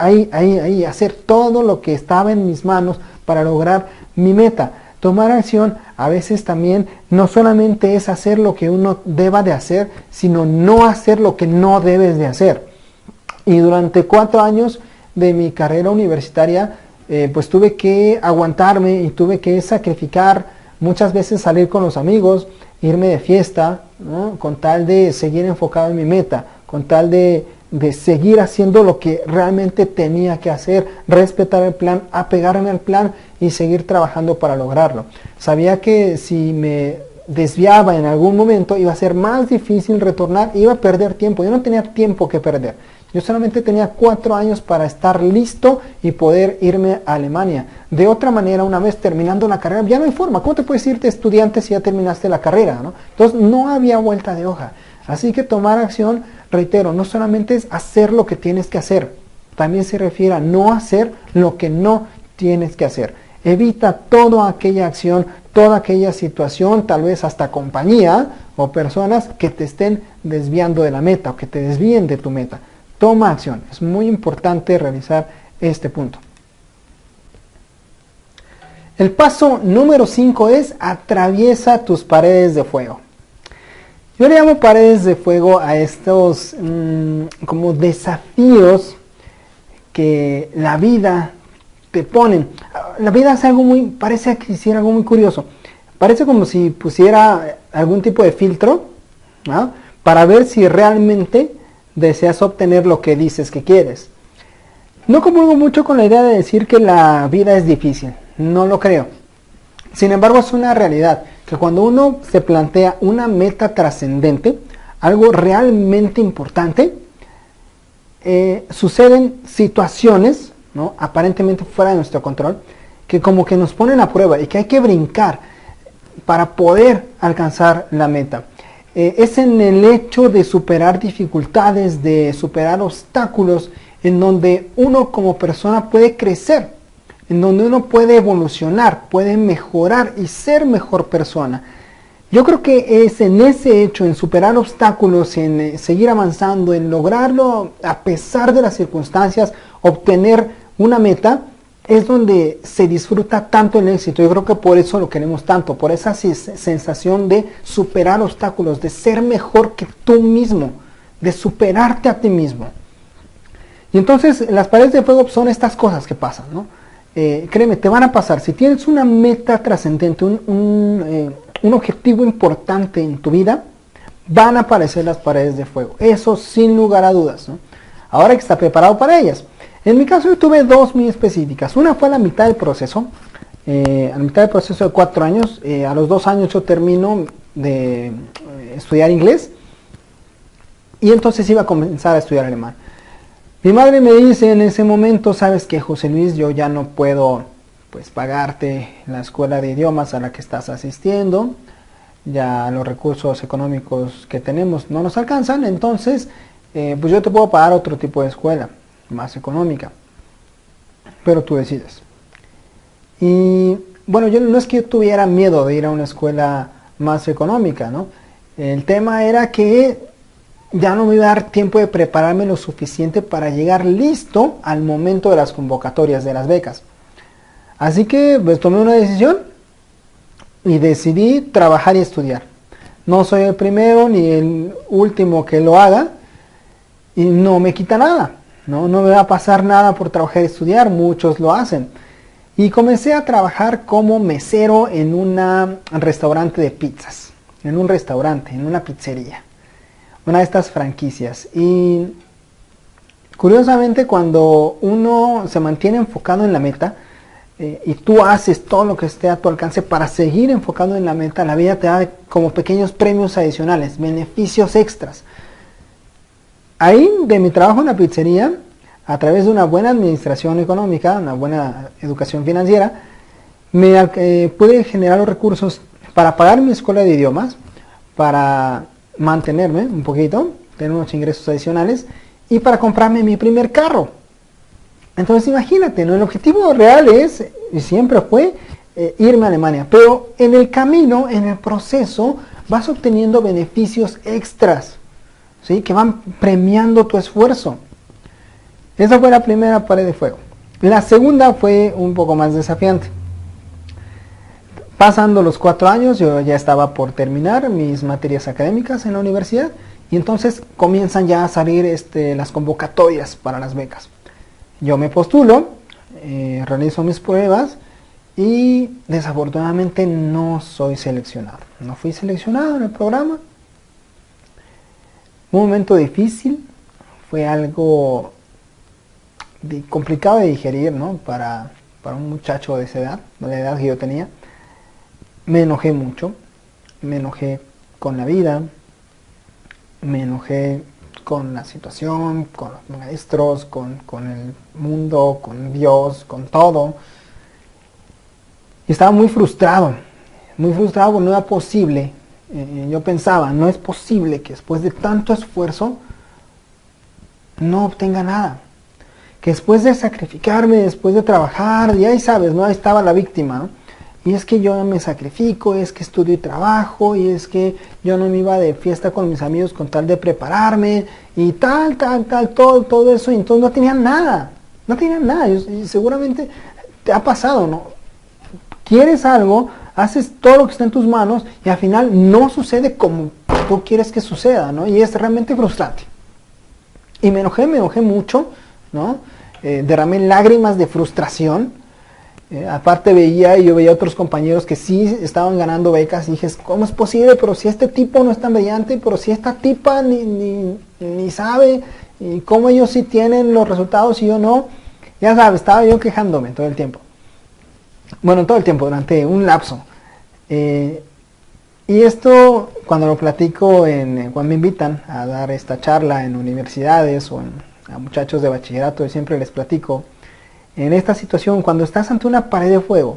hacer todo lo que estaba en mis manos para lograr mi meta. Tomar acción a veces también no solamente es hacer lo que uno deba de hacer, sino no hacer lo que no debes de hacer. Y durante 4 años de mi carrera universitaria, pues tuve que aguantarme y tuve que sacrificar muchas veces salir con los amigos, irme de fiesta, ¿no? Con tal de seguir enfocado en mi meta, con tal de seguir haciendo lo que realmente tenía que hacer, respetar el plan, apegarme al plan y seguir trabajando para lograrlo. Sabía que si me desviaba en algún momento iba a ser más difícil retornar, iba a perder tiempo. Yo no tenía tiempo que perder. Yo solamente tenía 4 años para estar listo y poder irme a Alemania. De otra manera, una vez terminando la carrera, ya no hay forma. ¿Cómo te puedes irte estudiante si ya terminaste la carrera, ¿no? Entonces no había vuelta de hoja. Así que tomar acción, reitero, no solamente es hacer lo que tienes que hacer, también se refiere a no hacer lo que no tienes que hacer. Evita toda aquella acción, toda aquella situación, tal vez hasta compañía o personas que te estén desviando de la meta o que te desvíen de tu meta. Toma acción, es muy importante realizar este punto. El paso número 5 es atraviesa tus paredes de fuego. Yo le llamo paredes de fuego a estos como desafíos que la vida te ponen. La vida es parece que hiciera algo muy curioso. Parece como si pusiera algún tipo de filtro, ¿no? Para ver si realmente deseas obtener lo que dices que quieres. No comulgo mucho con la idea de decir que la vida es difícil. No lo creo. Sin embargo, es una realidad que cuando uno se plantea una meta trascendente, algo realmente importante, suceden situaciones, ¿no? Aparentemente fuera de nuestro control, que como que nos ponen a prueba y que hay que brincar para poder alcanzar la meta. Es en el hecho de superar dificultades, de superar obstáculos, en donde uno como persona puede crecer. en donde uno puede evolucionar, puede mejorar y ser mejor persona. Yo creo que es en ese hecho, en superar obstáculos, en seguir avanzando, en lograrlo a pesar de las circunstancias, obtener una meta, es donde se disfruta tanto el éxito. Yo creo que por eso lo queremos tanto, por esa sensación de superar obstáculos, de ser mejor que tú mismo, de superarte a ti mismo. Y entonces las paredes de fuego son estas cosas que pasan, ¿no? Créeme, te van a pasar. Si tienes una meta trascendente, un objetivo importante en tu vida, van a aparecer las paredes de fuego. Eso sin lugar a dudas, ¿no? Ahora hay que estar preparado para ellas. En mi caso yo tuve dos muy específicas. Una fue a la mitad del proceso. A la mitad del proceso de 4 años. A los 2 años yo termino de estudiar inglés. Y entonces iba a comenzar a estudiar alemán. Mi madre me dice en ese momento, sabes que José Luis, yo ya no puedo pues pagarte la escuela de idiomas a la que estás asistiendo, ya los recursos económicos que tenemos no nos alcanzan, entonces pues yo te puedo pagar otro tipo de escuela, más económica, pero tú decides. Y bueno, yo no es que yo tuviera miedo de ir a una escuela más económica, ¿no? El tema era que ya no me iba a dar tiempo de prepararme lo suficiente para llegar listo al momento de las convocatorias de las becas. Así que pues tomé una decisión y decidí trabajar y estudiar. No soy el primero ni el último que lo haga y no me quita nada. No me va a pasar nada por trabajar y estudiar, muchos lo hacen. Y comencé a trabajar como mesero en un restaurante de pizzas, en una pizzería. Una de estas franquicias. Y curiosamente cuando uno se mantiene enfocado en la meta y tú haces todo lo que esté a tu alcance para seguir enfocado en la meta, la vida te da como pequeños premios adicionales, beneficios extras. Ahí de mi trabajo en la pizzería, a través de una buena administración económica, una buena educación financiera, me pude generar los recursos para pagar mi escuela de idiomas, para mantenerme un poquito, tener unos ingresos adicionales y para comprarme mi primer carro. Entonces imagínate, ¿no? El objetivo real es, y siempre fue, irme a Alemania, pero en el camino, en el proceso, vas obteniendo beneficios extras, ¿sí? Que van premiando tu esfuerzo. Esa fue la primera pared de fuego. La segunda fue un poco más desafiante. Pasando los 4 años, yo ya estaba por terminar mis materias académicas en la universidad y entonces comienzan ya a salir las convocatorias para las becas. Yo me postulo, realizo mis pruebas y desafortunadamente no soy seleccionado. No fui seleccionado en el programa. Un momento difícil, fue algo complicado de digerir, ¿no? Para un muchacho de esa edad, de la edad que yo tenía. Me enojé mucho, me enojé con la vida, me enojé con la situación, con los maestros, con el mundo, con Dios, con todo. Y estaba muy frustrado porque no era posible. Yo pensaba, no es posible que después de tanto esfuerzo no obtenga nada. Que después de sacrificarme, después de trabajar, y ahí sabes, ¿no? Ahí estaba la víctima, ¿no? Y es que yo me sacrifico, es que estudio y trabajo, y es que yo no me iba de fiesta con mis amigos con tal de prepararme, y tal, todo eso, y entonces no tenía nada, y seguramente te ha pasado, ¿no? Quieres algo, haces todo lo que está en tus manos, y al final no sucede como tú quieres que suceda, ¿no? Y es realmente frustrante. Y me enojé mucho, ¿no? Derramé lágrimas de frustración. Aparte yo veía otros compañeros que sí estaban ganando becas y dije, ¿cómo es posible? Pero si este tipo no es tan brillante, pero si esta tipa ni sabe, y cómo ellos sí tienen los resultados y yo no. Ya sabes, estaba yo quejándome todo el tiempo. Bueno, todo el tiempo, durante un lapso. Y esto, cuando lo platico, cuando me invitan a dar esta charla en universidades o a muchachos de bachillerato, yo siempre les platico. En esta situación, cuando estás ante una pared de fuego,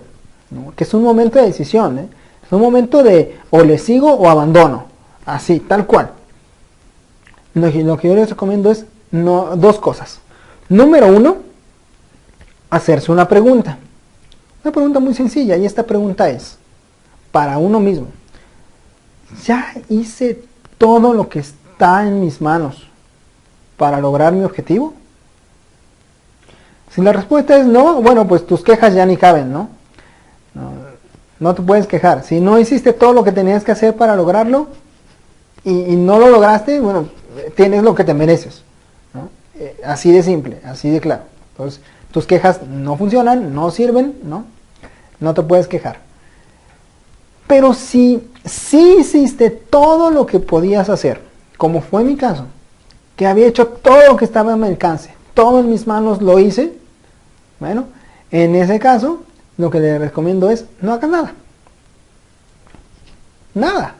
¿no? Que es un momento de decisión, es un momento de o le sigo o abandono, así, tal cual. Lo que yo les recomiendo es dos cosas. Número 1, hacerse una pregunta. Una pregunta muy sencilla, y esta pregunta es, para uno mismo, ¿ya hice todo lo que está en mis manos para lograr mi objetivo? Si la respuesta es no, bueno, pues tus quejas ya ni caben, ¿no? No, no te puedes quejar. Si no hiciste todo lo que tenías que hacer para lograrlo y no lo lograste, bueno, tienes lo que te mereces, ¿no? Así de simple, así de claro. Entonces, tus quejas no funcionan, no sirven, ¿no? No te puedes quejar. Pero si hiciste todo lo que podías hacer, como fue mi caso, que había hecho todo lo que estaba a mi alcance, todo en mis manos lo hice, bueno, en ese caso, lo que le recomiendo es no hagas nada. Nada.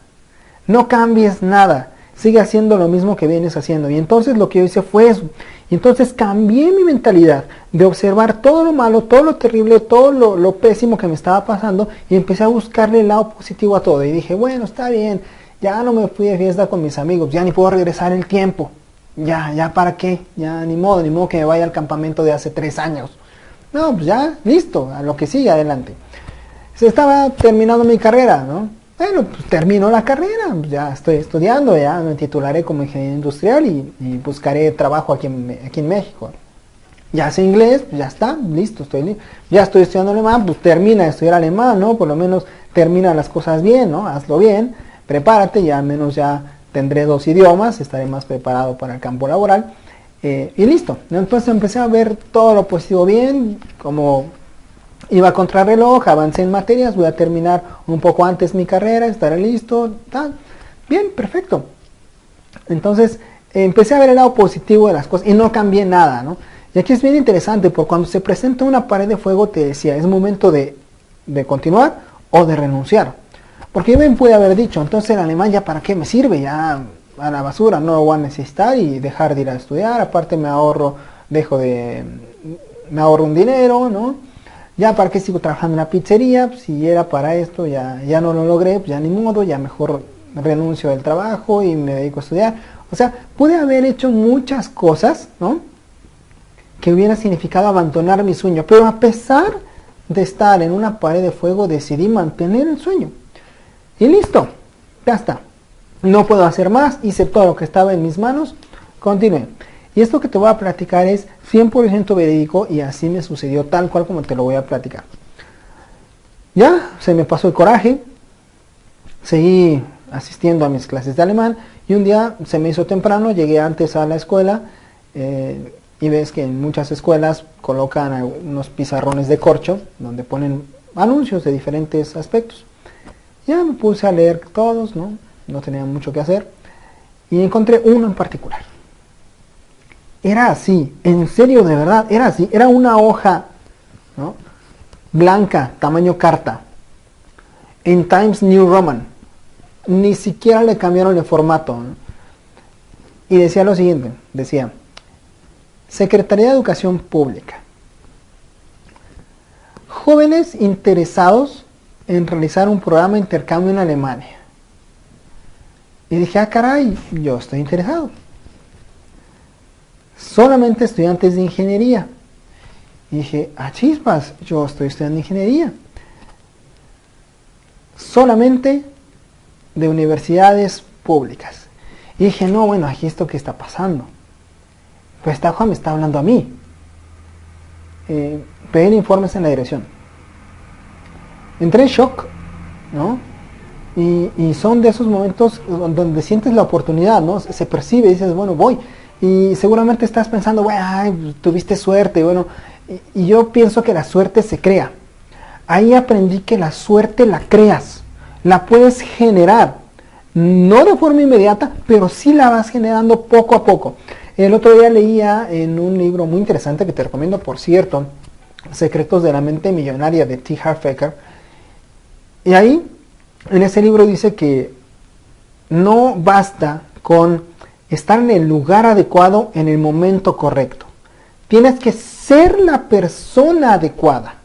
No cambies nada. Sigue haciendo lo mismo que vienes haciendo. Y entonces lo que yo hice fue eso. Y entonces cambié mi mentalidad de observar todo lo malo, todo lo terrible, todo lo pésimo que me estaba pasando y empecé a buscarle el lado positivo a todo. Y dije, bueno, está bien, ya no me fui de fiesta con mis amigos, ya ni puedo regresar el tiempo. Ya para qué, ya ni modo que me vaya al campamento de hace 3 años. No, pues ya, listo, a lo que sigue, adelante. Se estaba terminando mi carrera, ¿no? Bueno, pues termino la carrera, pues ya estoy estudiando, ya me titularé como ingeniero industrial y buscaré trabajo aquí en México. Ya sé inglés, pues ya está, listo, ya estoy estudiando alemán, pues termina de estudiar alemán, ¿no? Por lo menos termina las cosas bien, ¿no? Hazlo bien, prepárate, ya al menos ya tendré 2 idiomas, estaré más preparado para el campo laboral. Y listo, ¿no? Entonces empecé a ver todo lo positivo bien, como iba a contrarreloj, avancé en materias, voy a terminar un poco antes mi carrera, estaré listo, tal. Bien, perfecto. Entonces empecé a ver el lado positivo de las cosas y no cambié nada, ¿no? Y aquí es bien interesante, porque cuando se presenta una pared de fuego te decía, es momento de continuar o de renunciar. Porque yo bien pude haber dicho, entonces el alemán ya para qué me sirve, ya a la basura, no lo voy a necesitar y dejar de ir a estudiar, aparte me ahorro un dinero, ¿no? Ya para qué sigo trabajando en la pizzería, si era para esto, ya no lo logré, pues ya ni modo, ya mejor renuncio del trabajo y me dedico a estudiar. O sea, pude haber hecho muchas cosas, ¿no? Que hubiera significado abandonar mi sueño, pero a pesar de estar en una pared de fuego decidí mantener el sueño. Y listo, ya está. No puedo hacer más, hice todo lo que estaba en mis manos, continué. Y esto que te voy a platicar es 100% verídico y así me sucedió tal cual como te lo voy a platicar. Ya, se me pasó el coraje, seguí asistiendo a mis clases de alemán y un día se me hizo temprano, llegué antes a la escuela y ves que en muchas escuelas colocan unos pizarrones de corcho donde ponen anuncios de diferentes aspectos. Ya me puse a leer todos, no tenía mucho que hacer y encontré uno en particular. Era así, en serio, de verdad, era así, era una hoja, ¿no? Blanca, tamaño carta, en Times New Roman, ni siquiera le cambiaron el formato, ¿no? Y decía lo siguiente, decía, Secretaría de Educación Pública, jóvenes interesados en realizar un programa de intercambio en Alemania. Y dije, caray, yo estoy interesado. Solamente estudiantes de ingeniería. Y dije, chispas, yo estoy estudiando ingeniería. Solamente de universidades públicas. Y dije, no, bueno, aquí esto que está pasando. Pues esta hoja me está hablando a mí. Pedir informes en la dirección. Entré en shock, ¿no? Y son de esos momentos donde sientes la oportunidad, ¿no? Se percibe y dices, bueno, voy. Y seguramente estás pensando, bueno, ay, tuviste suerte, bueno. Y yo pienso que la suerte se crea. Ahí aprendí que la suerte la creas. La puedes generar. No de forma inmediata, pero sí la vas generando poco a poco. El otro día leía en un libro muy interesante que te recomiendo, por cierto, Secretos de la Mente Millonaria de T. Harv Eker. Y ahí, en ese libro dice que no basta con estar en el lugar adecuado en el momento correcto. Tienes que ser la persona adecuada,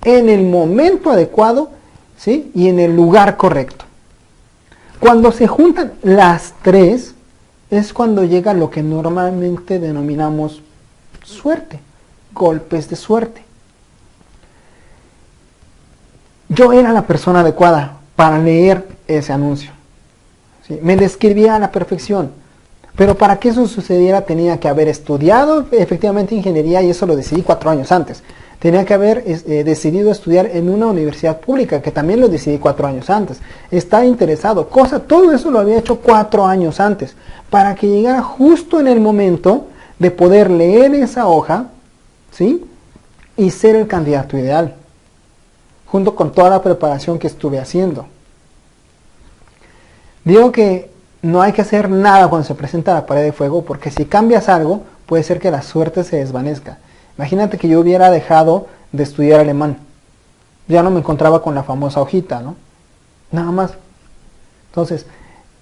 en el momento adecuado, ¿sí? Y en el lugar correcto. Cuando se juntan las tres, es cuando llega lo que normalmente denominamos suerte, golpes de suerte. yo era la persona adecuada para leer ese anuncio. ¿Sí? Me describía a la perfección. Pero para que eso sucediera tenía que haber estudiado efectivamente ingeniería, y eso lo decidí 4 años antes. Tenía que haber decidido estudiar en una universidad pública, que también lo decidí 4 años antes. Estar interesado, todo eso lo había hecho 4 años antes, para que llegara justo en el momento de poder leer esa hoja, ¿sí? Y ser el candidato ideal, junto con toda la preparación que estuve haciendo. Digo que no hay que hacer nada cuando se presenta la pared de fuego, porque si cambias algo, puede ser que la suerte se desvanezca. Imagínate que yo hubiera dejado de estudiar alemán. Ya no me encontraba con la famosa hojita, ¿no? Nada más. Entonces,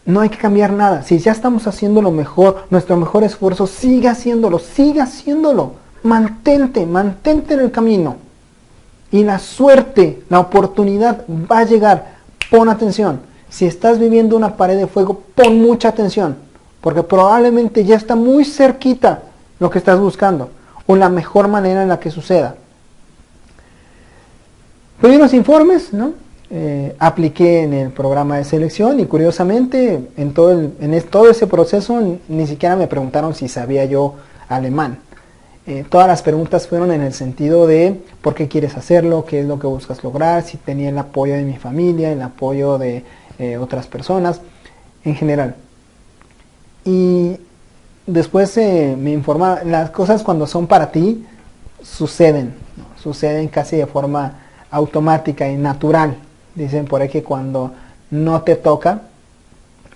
no hay que cambiar nada. Si ya estamos haciendo lo mejor, nuestro mejor esfuerzo, sigue haciéndolo, sigue haciéndolo. Mantente en el camino. Y la suerte, la oportunidad va a llegar. Pon atención. Si estás viviendo una pared de fuego, pon mucha atención, porque probablemente ya está muy cerquita lo que estás buscando, o la mejor manera en la que suceda. Pedí unos informes, ¿no? Apliqué en el programa de selección y curiosamente en todo ese proceso ni siquiera me preguntaron si sabía yo alemán. Todas las preguntas fueron en el sentido de por qué quieres hacerlo, qué es lo que buscas lograr, si tenía el apoyo de mi familia, el apoyo de otras personas, en general. Y después me informaron, las cosas cuando son para ti suceden, ¿no? Suceden casi de forma automática y natural. Dicen por ahí que cuando no te toca,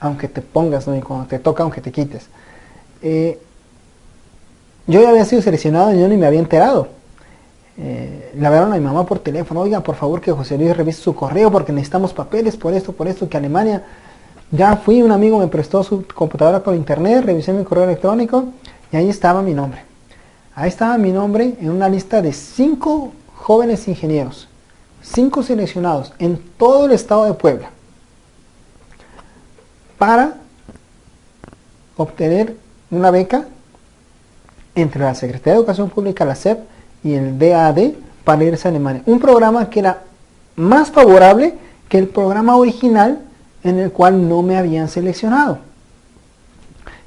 aunque te pongas, ¿no? Y cuando te toca, aunque te quites. Yo ya había sido seleccionado y yo ni me había enterado. Le hablaron a mi mamá por teléfono: oiga, por favor que José Luis revise su correo porque necesitamos papeles por esto, que Alemania. Ya fui, un amigo me prestó su computadora con internet, revisé mi correo electrónico y ahí estaba mi nombre. Ahí estaba mi nombre en una lista de 5 jóvenes ingenieros, 5 seleccionados en todo el estado de Puebla, para obtener una beca entre la Secretaría de Educación Pública, la SEP, y el DAAD para irse a Alemania. Un programa que era más favorable que el programa original en el cual no me habían seleccionado.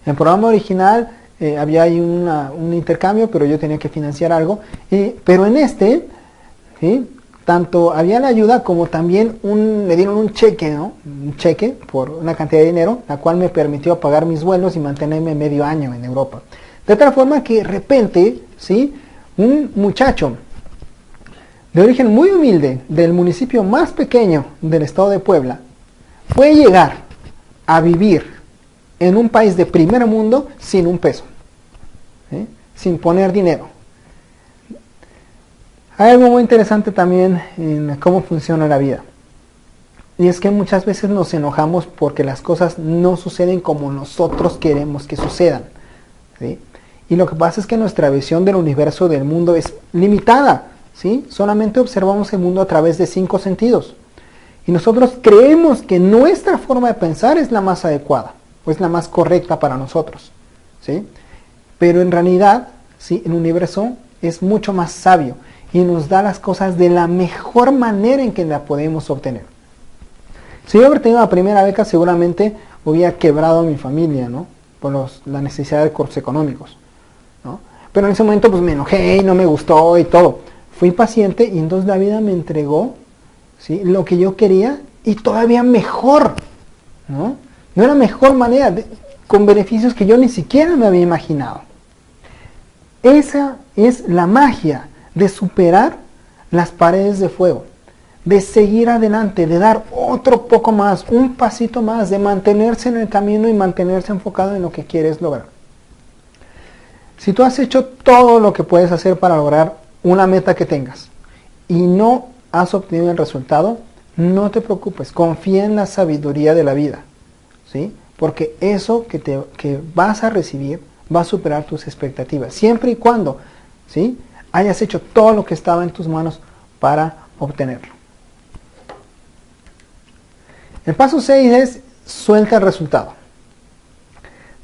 En el programa original había ahí un intercambio, pero yo tenía que financiar algo. Pero en este, ¿sí? Tanto había la ayuda como también me dieron un cheque, ¿no? Un cheque por una cantidad de dinero, la cual me permitió pagar mis vuelos y mantenerme medio año en Europa. De tal forma que de repente, ¿sí? Un muchacho de origen muy humilde del municipio más pequeño del estado de Puebla puede llegar a vivir en un país de primer mundo sin un peso, ¿sí? Sin poner dinero. Hay algo muy interesante también en cómo funciona la vida, y es que muchas veces nos enojamos porque las cosas no suceden como nosotros queremos que sucedan, ¿sí? Y lo que pasa es que nuestra visión del universo, del mundo, es limitada, ¿sí? Solamente observamos el mundo a través de 5 sentidos. Y nosotros creemos que nuestra forma de pensar es la más adecuada, o es la más correcta para nosotros, ¿sí? Pero en realidad, ¿sí? El universo es mucho más sabio y nos da las cosas de la mejor manera en que la podemos obtener. Si yo hubiera tenido la primera beca, seguramente hubiera quebrado a mi familia, ¿no? Por la necesidad de recursos económicos, ¿no? Pero en ese momento pues me enojé y no me gustó y todo. Fui paciente y entonces la vida me entregó, ¿sí? Lo que yo quería y todavía mejor, ¿no? De una mejor manera, con beneficios que yo ni siquiera me había imaginado. Esa es la magia de superar las paredes de fuego, de seguir adelante, de dar otro poco más, un pasito más, de mantenerse en el camino y mantenerse enfocado en lo que quieres lograr. Si tú has hecho todo lo que puedes hacer para lograr una meta que tengas y no has obtenido el resultado, no te preocupes, confía en la sabiduría de la vida, ¿sí? Porque eso que vas a recibir va a superar tus expectativas, siempre y cuando, ¿sí? hayas hecho todo lo que estaba en tus manos para obtenerlo. El paso 6 es: suelta el resultado.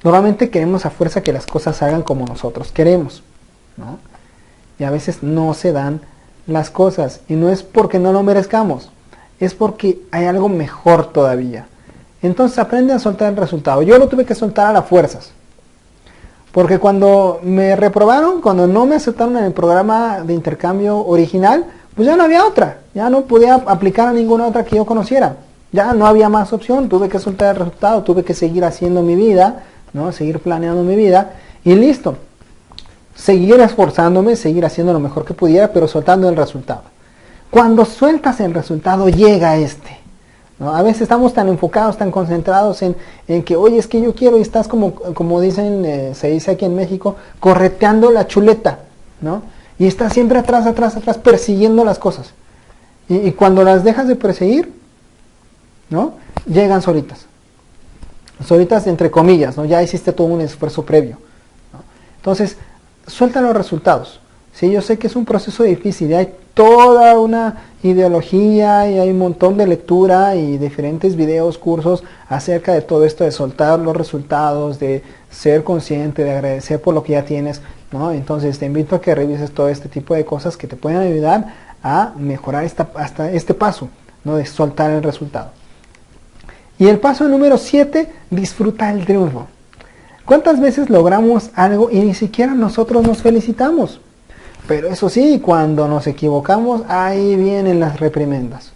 Normalmente queremos a fuerza que las cosas salgan como nosotros queremos, ¿no? Y a veces no se dan las cosas, y no es porque no lo merezcamos. es porque hay algo mejor todavía. Entonces aprende a soltar el resultado. Yo lo tuve que soltar a las fuerzas. Porque cuando me reprobaron, cuando no me aceptaron en el programa de intercambio original, pues ya no había otra. Ya no podía aplicar a ninguna otra que yo conociera. Ya no había más opción. Tuve que soltar el resultado. Tuve que seguir haciendo mi vida, ¿no? Seguir planeando mi vida. Y listo. Seguir esforzándome, seguir haciendo lo mejor que pudiera, pero soltando el resultado. Cuando sueltas el resultado, llega este. ¿No? A veces estamos tan enfocados, tan concentrados en que, oye, es que yo quiero, y estás como dicen, se dice aquí en México, correteando la chuleta, ¿no? Y estás siempre atrás, persiguiendo las cosas. Y cuando las dejas de perseguir, ¿no? Llegan solitas. Solitas entre comillas, ¿no? Ya hiciste todo un esfuerzo previo, ¿no? Entonces, suelta los resultados. Sí, yo sé que es un proceso difícil, y hay toda una ideología y hay un montón de lectura y diferentes videos, cursos acerca de todo esto de soltar los resultados, de ser consciente, de agradecer por lo que ya tienes, ¿no? Entonces te invito a que revises todo este tipo de cosas que te pueden ayudar a mejorar hasta este paso, ¿no? De soltar el resultado. Y el paso número 7, disfruta el triunfo. ¿Cuántas veces logramos algo y ni siquiera nosotros nos felicitamos? Pero eso sí, cuando nos equivocamos, ahí vienen las reprimendas.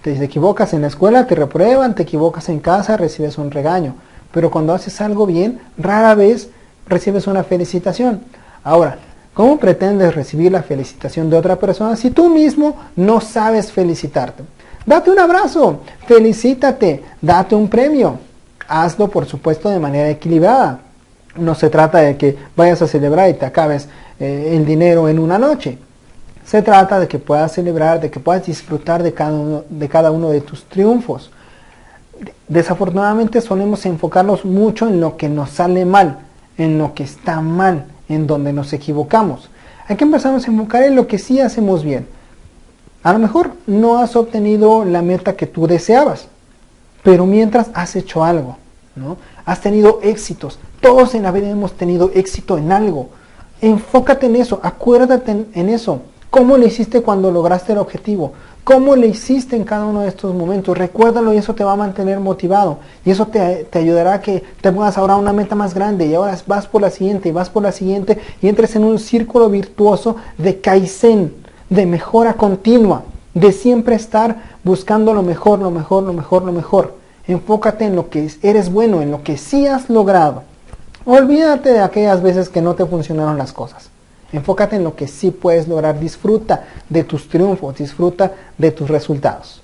Te equivocas en la escuela, te reprueban, te equivocas en casa, recibes un regaño. Pero cuando haces algo bien, rara vez recibes una felicitación. Ahora, ¿cómo pretendes recibir la felicitación de otra persona si tú mismo no sabes felicitarte? Date un abrazo, felicítate, date un premio. Hazlo, por supuesto, de manera equilibrada. No se trata de que vayas a celebrar y te acabes el dinero en una noche. Se trata de que puedas celebrar, de que puedas disfrutar de cada uno de tus triunfos. Desafortunadamente solemos enfocarnos mucho en lo que nos sale mal, en lo que está mal, en donde nos equivocamos. Hay que empezarnos a enfocar en lo que sí hacemos bien. A lo mejor no has obtenido la meta que tú deseabas, pero mientras has hecho algo, ¿no? Has tenido éxitos. Todos en la vida hemos tenido éxito en algo. Enfócate en eso, acuérdate en eso. ¿Cómo le hiciste cuando lograste el objetivo? ¿Cómo le hiciste en cada uno de estos momentos? Recuérdalo y eso te va a mantener motivado. Y eso te ayudará a que te pongas ahora una meta más grande y ahora vas por la siguiente y vas por la siguiente y entres en un círculo virtuoso de Kaizen, de mejora continua, de siempre estar buscando lo mejor, lo mejor, lo mejor, lo mejor. Enfócate en lo que eres bueno, en lo que sí has logrado. Olvídate de aquellas veces que no te funcionaron las cosas. Enfócate en lo que sí puedes lograr. Disfruta de tus triunfos, disfruta de tus resultados.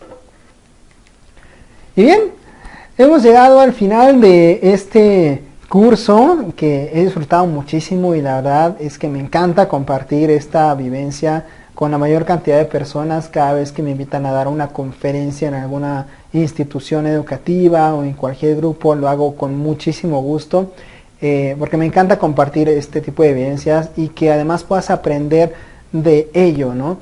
Y bien, hemos llegado al final de este curso que he disfrutado muchísimo y la verdad es que me encanta compartir esta vivencia con la mayor cantidad de personas cada vez que me invitan a dar una conferencia en alguna institución educativa o en cualquier grupo. Lo hago con muchísimo gusto. Porque me encanta compartir este tipo de evidencias y que además puedas aprender de ello, ¿no?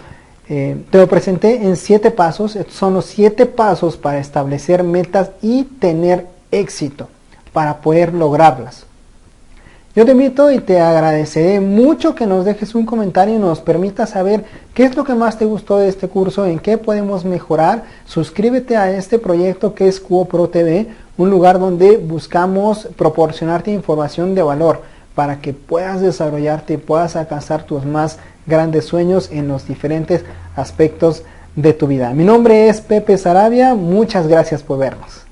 Te lo presenté en 7 pasos. Estos son los 7 pasos para establecer metas y tener éxito, para poder lograrlas. Yo te invito y te agradeceré mucho que nos dejes un comentario y nos permitas saber qué es lo que más te gustó de este curso, en qué podemos mejorar. Suscríbete a este proyecto que es Cubo Pro TV, un lugar donde buscamos proporcionarte información de valor para que puedas desarrollarte y puedas alcanzar tus más grandes sueños en los diferentes aspectos de tu vida. Mi nombre es Pepe Sarabia, muchas gracias por vernos.